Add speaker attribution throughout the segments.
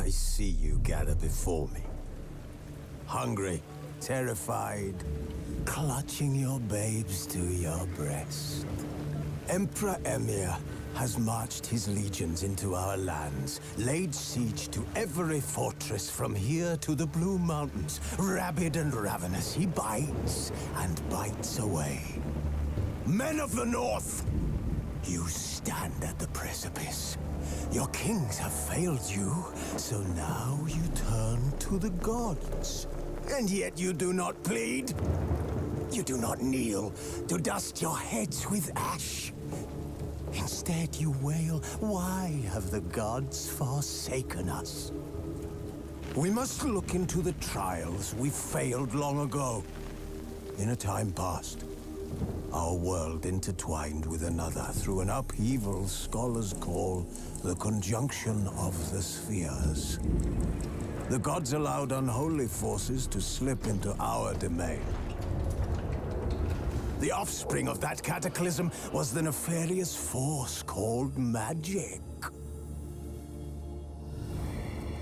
Speaker 1: I see you gather before me. Hungry, terrified, clutching your babes to your breast. Emperor Emir has marched his legions into our lands, laid siege to every fortress from here to the Blue Mountains. Rabid and ravenous, he bites and bites away. Men of the North, you stand at the precipice. Your kings have failed you, so now you turn to the gods. And yet you do not plead. You do not kneel to dust your heads with ash. Instead you wail, why have the gods forsaken us? We must look into the trials we failed long ago. In a time past, our world intertwined with another through an upheaval scholars call the conjunction of the spheres. The gods allowed unholy forces to slip into our domain. The offspring of that cataclysm was the nefarious force called magic.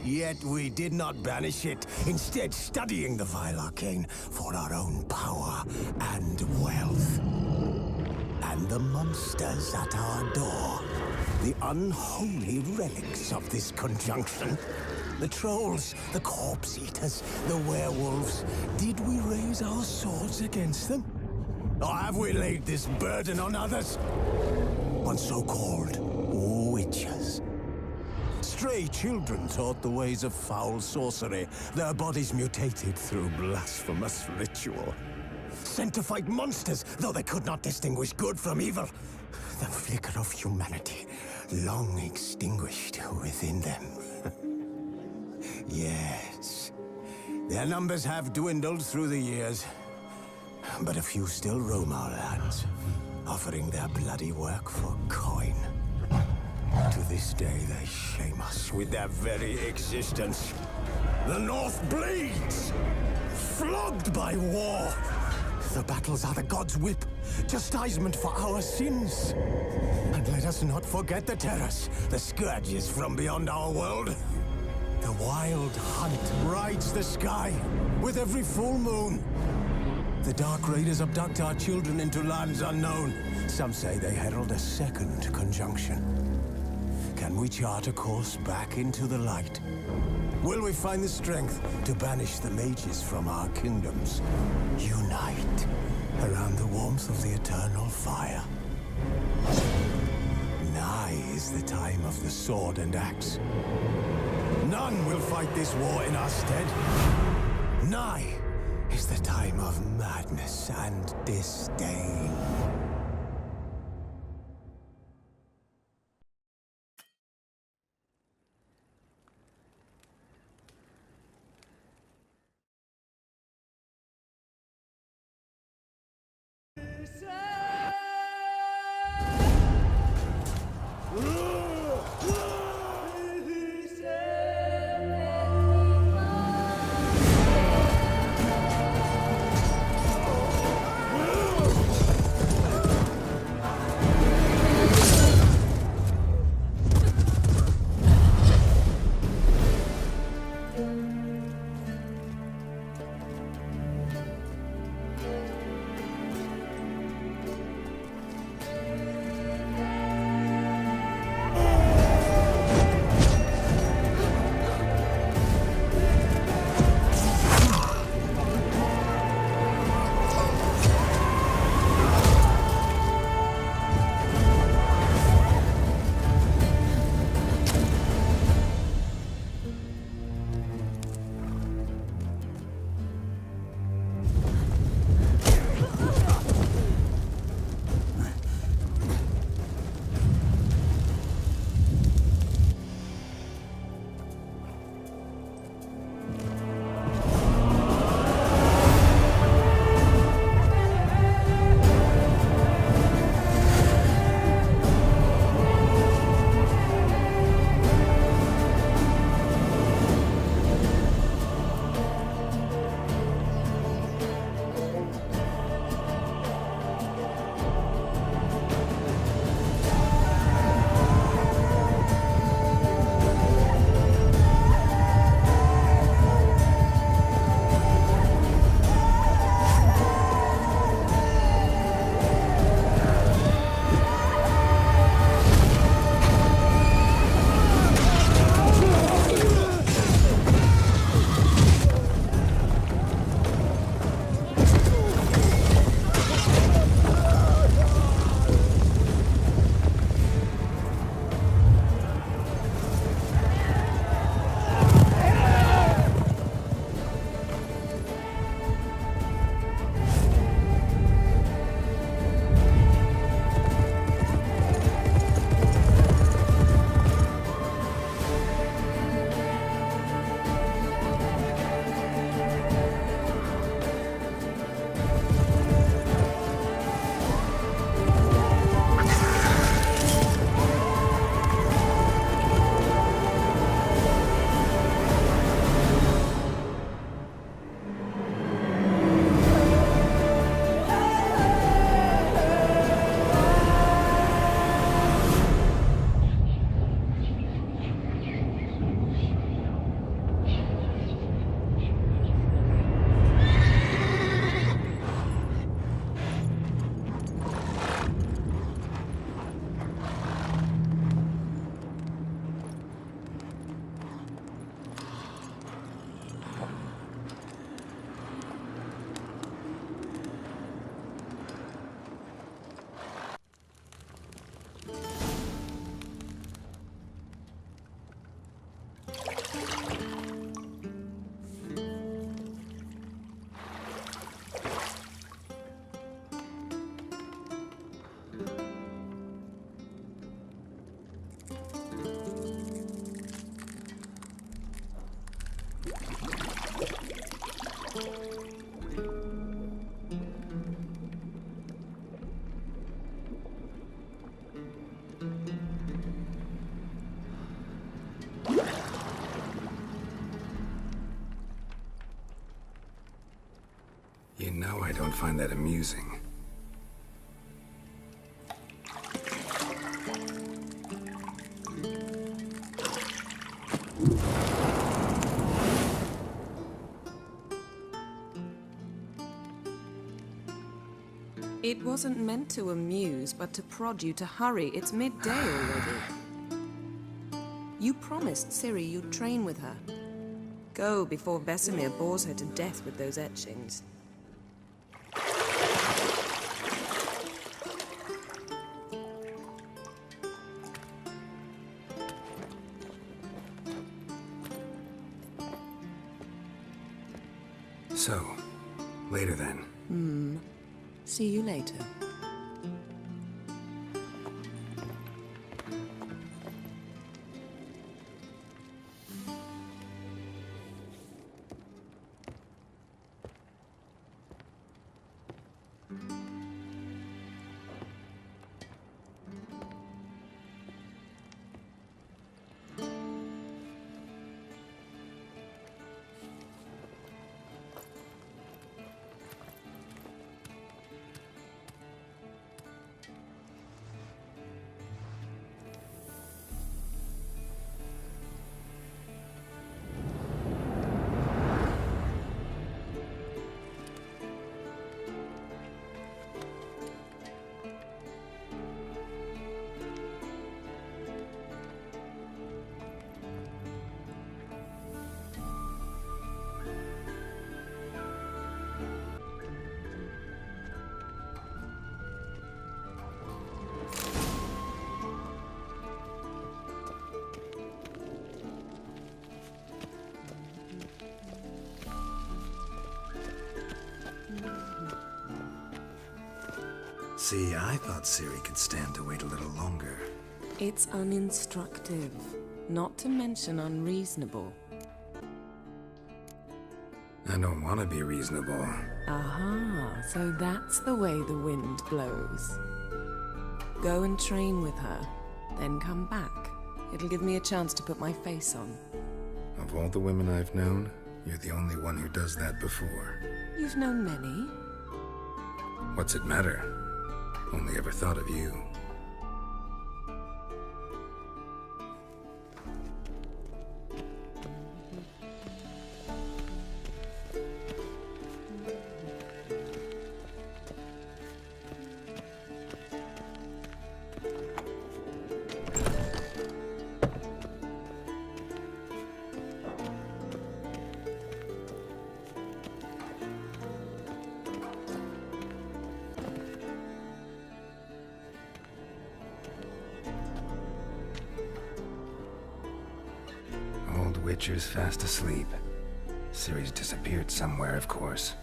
Speaker 1: Yet we did not banish it, instead studying the vile arcane for our own power and wealth. And the monsters at our door, the unholy relics of this conjunction. The trolls, the corpse eaters, the werewolves. Did we raise our swords against them? Or have we laid this burden on others? On so-called witches. Stray children taught the ways of foul sorcery, their bodies mutated through blasphemous ritual. Sent to fight monsters, though they could not distinguish good from evil. The flicker of humanity, long extinguished within them. Yes, their numbers have dwindled through the years. But a few still roam our lands, offering their bloody work for coin. To this day, they shame us with their very existence. The North bleeds, flogged by war. The battles are the gods' whip, chastisement for our sins. And let us not forget the terrors, the scourges from beyond our world. The wild hunt rides the sky with every full moon. The Dark Raiders abduct our children into lands unknown. Some say they herald a second conjunction. Can we chart a course back into the light? Will we find the strength to banish the mages from our kingdoms? Unite around the warmth of the eternal fire. Nigh is the time of the sword and axe. None will fight this war in our stead. Nigh is the time of madness and disdain.
Speaker 2: don't find that amusing.
Speaker 3: It wasn't meant to amuse, but to prod you to hurry. It's midday already. You promised Ciri you'd train with her. Go before Vesemir bores her to death with those etchings.
Speaker 2: So, later then.
Speaker 3: See you later.
Speaker 2: See, I thought Ciri could stand to wait a little longer.
Speaker 3: It's uninstructive, not to mention unreasonable.
Speaker 2: I don't want to be reasonable.
Speaker 3: Aha, so that's the way the wind blows. Go and train with her, then come back. It'll give me a chance to put my face on.
Speaker 2: Of all the women I've known, you're the only one who does that before.
Speaker 3: You've known many.
Speaker 2: What's it matter? Only ever thought of you. Witcher's fast asleep. Ciri's disappeared somewhere, of course.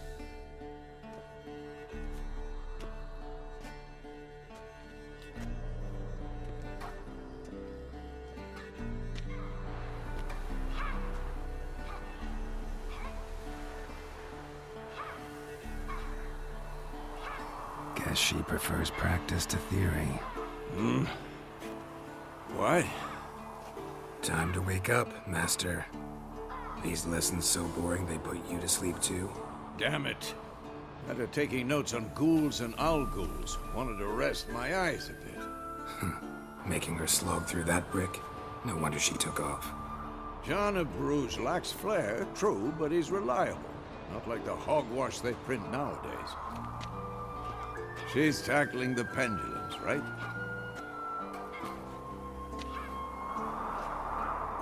Speaker 2: Guess she prefers practice to theory.
Speaker 4: What?
Speaker 2: Time to wake up, Master. These lessons so boring they put you to sleep too?
Speaker 4: Damn it. After taking notes on ghouls and owl ghouls, wanted to rest my eyes a bit.
Speaker 2: Making her slog through that brick? No wonder she took off.
Speaker 4: John of Bruges lacks flair, true, but he's reliable. Not like the hogwash they print nowadays. She's tackling the pendulums, right?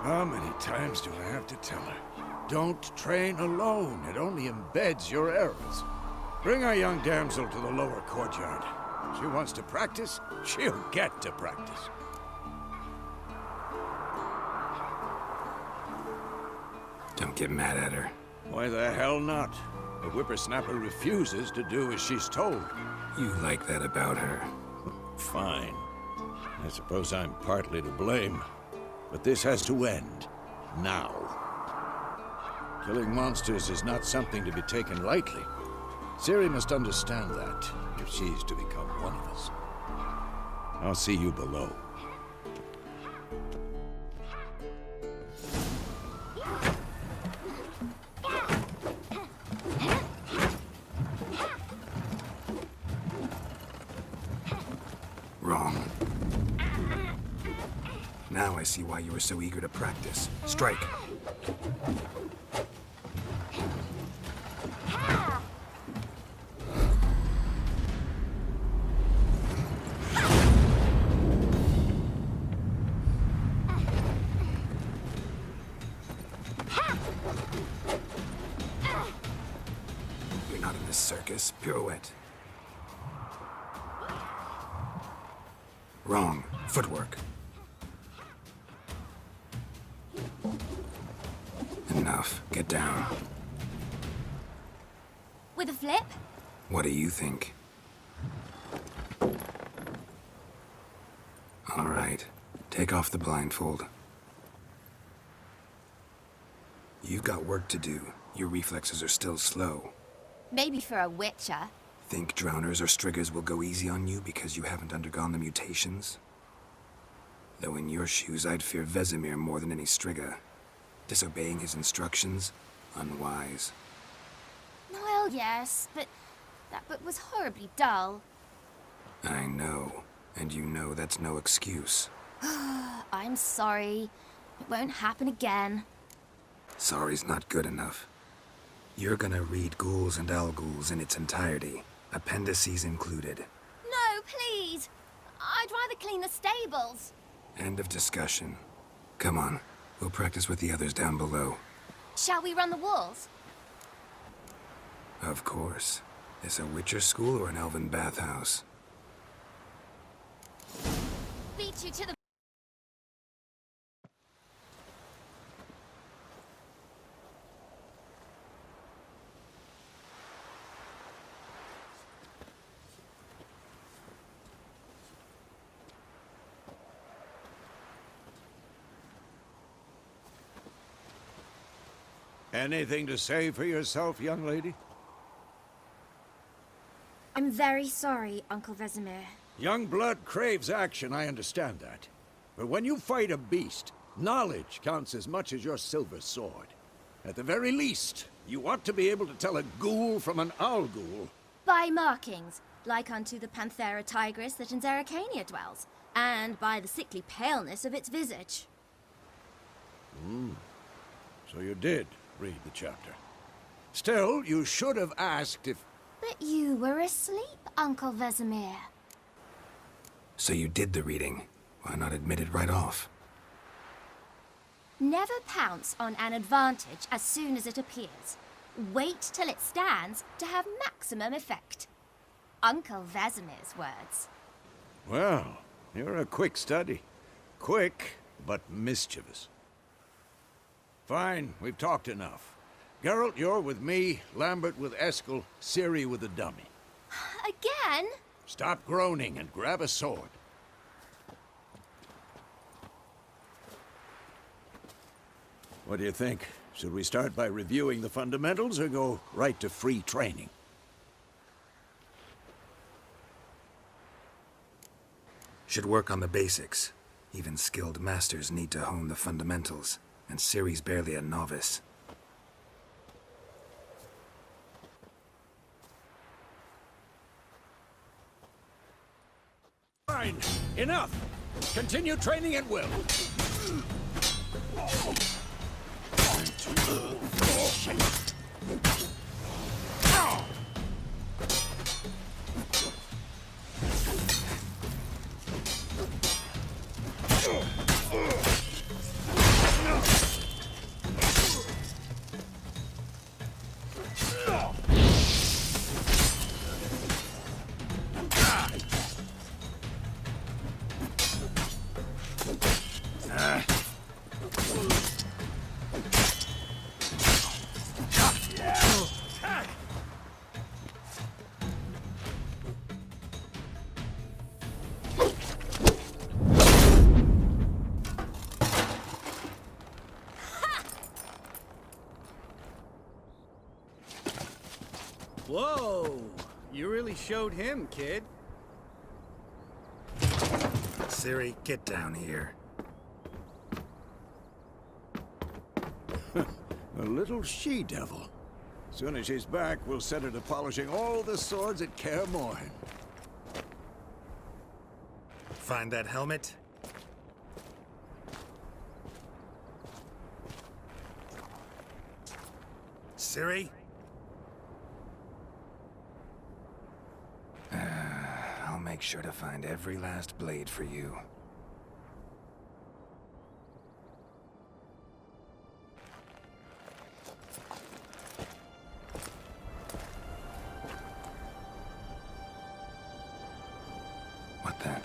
Speaker 4: How many times do I have to tell her? Don't train alone. It only embeds your errors. Bring our young damsel to the lower courtyard. She wants to practice, she'll get to practice.
Speaker 2: Don't get mad at her.
Speaker 4: Why the hell not? The whippersnapper refuses to do as she's told.
Speaker 2: You like that about her.
Speaker 4: Fine. I suppose I'm partly to blame. But this has to end. Now. Killing monsters is not something to be taken lightly. Ciri must understand that, if she's to become one of us. I'll see you below.
Speaker 2: Now I see why you were so eager to practice. Strike. You're not in this circus. Pirouette. Wrong. Footwork. Enough. Get down.
Speaker 5: With a flip?
Speaker 2: What do you think? All right. Take off the blindfold. You've got work to do. Your reflexes are still slow.
Speaker 5: Maybe for a witcher.
Speaker 2: Think drowners or striggers will go easy on you because you haven't undergone the mutations? Though in your shoes, I'd fear Vesemir more than any strigger. Disobeying his instructions? Unwise.
Speaker 5: Well, yes, but that book was horribly dull.
Speaker 2: I know. And you know that's no excuse.
Speaker 5: I'm sorry. It won't happen again.
Speaker 2: Sorry's not good enough. You're gonna read Ghouls and Al-Ghouls in its entirety, appendices included.
Speaker 5: No, please! I'd rather clean the stables.
Speaker 2: End of discussion. Come on, we'll practice with the others down below.
Speaker 5: Shall we run the walls?
Speaker 2: Of course. Is a Witcher school or an elven bathhouse?
Speaker 5: Beat you to the...
Speaker 4: Anything to say for yourself, young lady?
Speaker 5: I'm very sorry, Uncle Vesemir.
Speaker 4: Young blood craves action, I understand that. But when you fight a beast, knowledge counts as much as your silver sword. At the very least, you ought to be able to tell a ghoul from an owl-ghoul.
Speaker 5: By markings, like unto the Panthera tigris that in Zerrikania dwells, and by the sickly paleness of its visage.
Speaker 4: So you did read the chapter. Still, you should have asked if...
Speaker 5: But you were asleep, Uncle Vesemir.
Speaker 2: So you did the reading. Why not admit it right off?
Speaker 5: Never pounce on an advantage as soon as it appears. Wait till it stands to have maximum effect. Uncle Vesemir's words.
Speaker 4: Well, you're a quick study. Quick, but mischievous. Fine, we've talked enough. Geralt, you're with me, Lambert with Eskel, Ciri with the dummy.
Speaker 5: Again?
Speaker 4: Stop groaning and grab a sword. What do you think? Should we start by reviewing the fundamentals or go right to free training?
Speaker 2: Should work on the basics. Even skilled masters need to hone the fundamentals, and Ciri's barely a novice.
Speaker 4: Fine. Enough. Continue training at will.
Speaker 6: Whoa! You really showed him, kid.
Speaker 2: Ciri, get down here.
Speaker 4: A little she-devil. Soon as she's back, we'll set her to polishing all the swords at Kaer Morhen.
Speaker 2: Find that helmet? Ciri? I'll make sure to find every last blade for you. What the?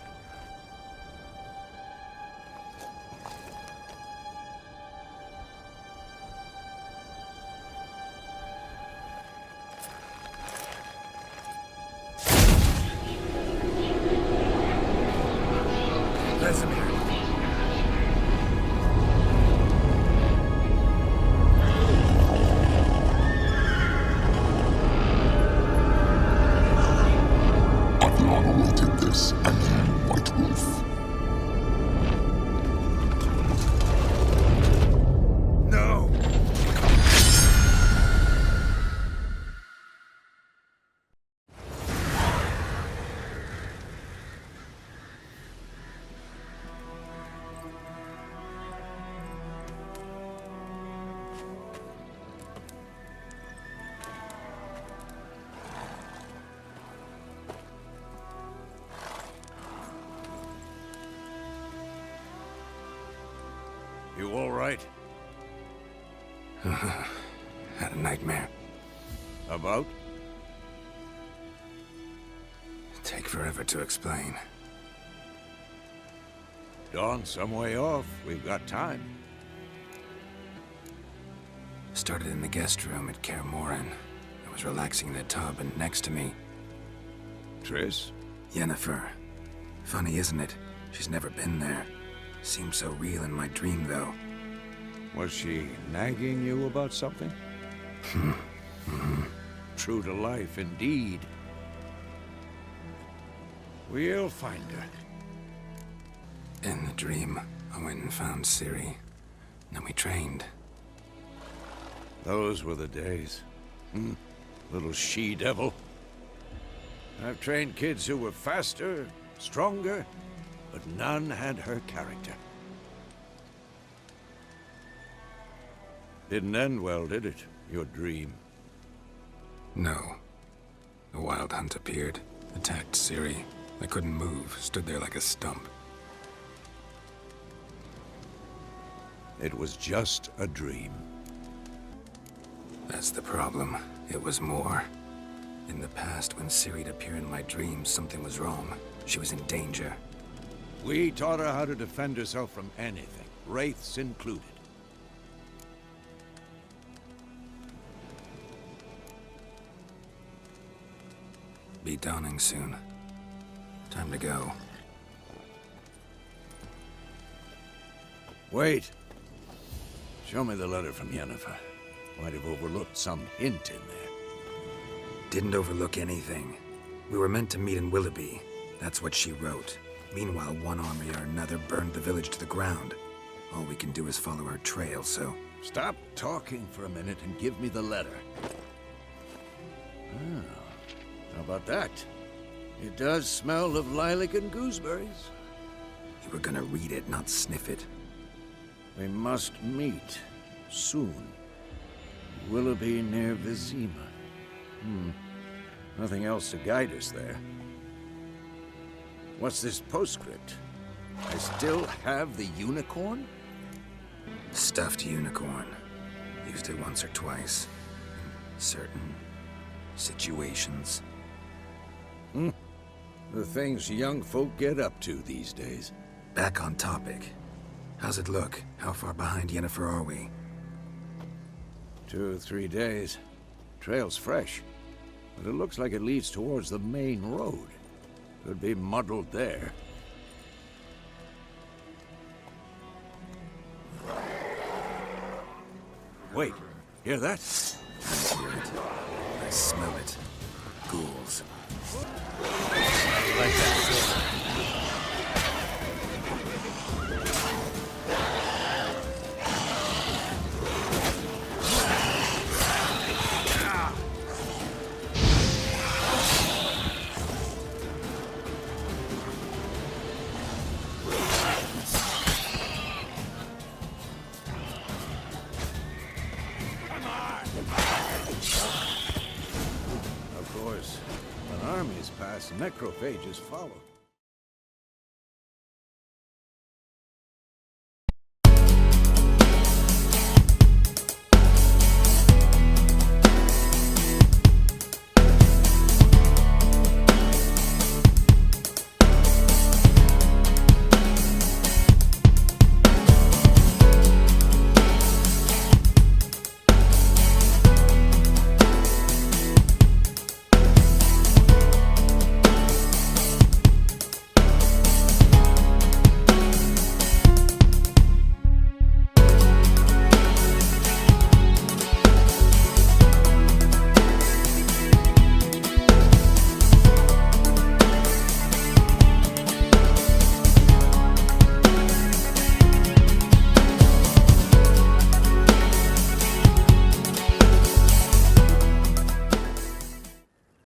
Speaker 4: You all right?
Speaker 2: Had a nightmare.
Speaker 4: About?
Speaker 2: Take forever to explain.
Speaker 4: Dawn's some way off. We've got time.
Speaker 2: Started in the guest room at Kaer Morhen. I was relaxing in a tub, and next to me...
Speaker 4: Triss?
Speaker 2: Yennefer. Funny, isn't it? She's never been there. Seemed so real in my dream, though.
Speaker 4: Was she nagging you about something? True to life, indeed. We'll find her.
Speaker 2: In the dream, I went and found Ciri. Then we trained.
Speaker 4: Those were the days. Little she-devil. I've trained kids who were faster, stronger, but none had her character. Didn't end well, did it? Your dream?
Speaker 2: No. A wild hunt appeared, attacked Ciri. I couldn't move, stood there like a stump.
Speaker 4: It was just a dream.
Speaker 2: That's the problem. It was more. In the past, when Ciri'd appear in my dreams, something was wrong. She was in danger.
Speaker 4: We taught her how to defend herself from anything, wraiths included.
Speaker 2: Be dawning soon. Time to go.
Speaker 4: Wait. Show me the letter from Yennefer. Might have overlooked some hint in there.
Speaker 2: Didn't overlook anything. We were meant to meet in Willoughby. That's what she wrote. Meanwhile, one army or another burned the village to the ground. All we can do is follow her trail, so...
Speaker 4: Stop talking for a minute and give me the letter. How about that? It does smell of lilac and gooseberries.
Speaker 2: You were gonna read it, not sniff it.
Speaker 4: We must meet. Soon. Willoughby near Vizima. Nothing else to guide us there. What's this postscript? I still have the unicorn?
Speaker 2: Stuffed unicorn. Used it once or twice. In certain situations.
Speaker 4: The things young folk get up to these days.
Speaker 2: Back on topic. How's it look? How far behind Yennefer are we?
Speaker 4: 2 or 3 days. Trail's fresh, but it looks like it leads towards the main road. Could be muddled there. Wait, hear that?
Speaker 2: I hear it. I smell it. Ghouls.
Speaker 4: Like that. necrophages follow.